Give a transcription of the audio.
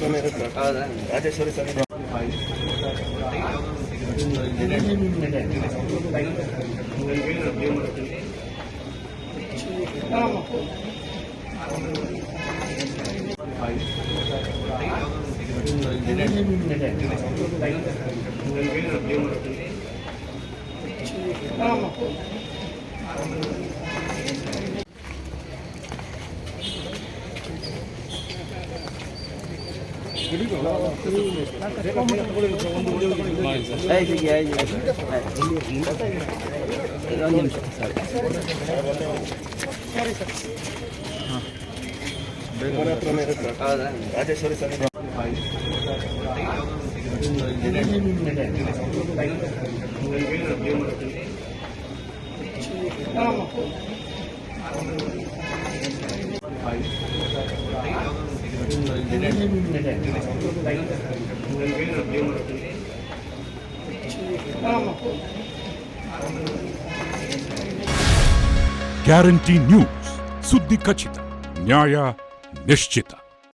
ನಿಮಿಷ ಸರ್. ಹೌದಾ ರಾಜೇಶ್ವರಿ ಸರ್. ನಿಮಿಷ ಸರ್. ಹೌದಾ ರಾಜೇಶ್ವರಿ ಸರ್. ಗ್ಯಾರಂಟಿ ನ್ಯೂಸ್, ಸುದ್ದಿ ಖಚಿತ, ನ್ಯಾಯ ನಿಶ್ಚಿತ.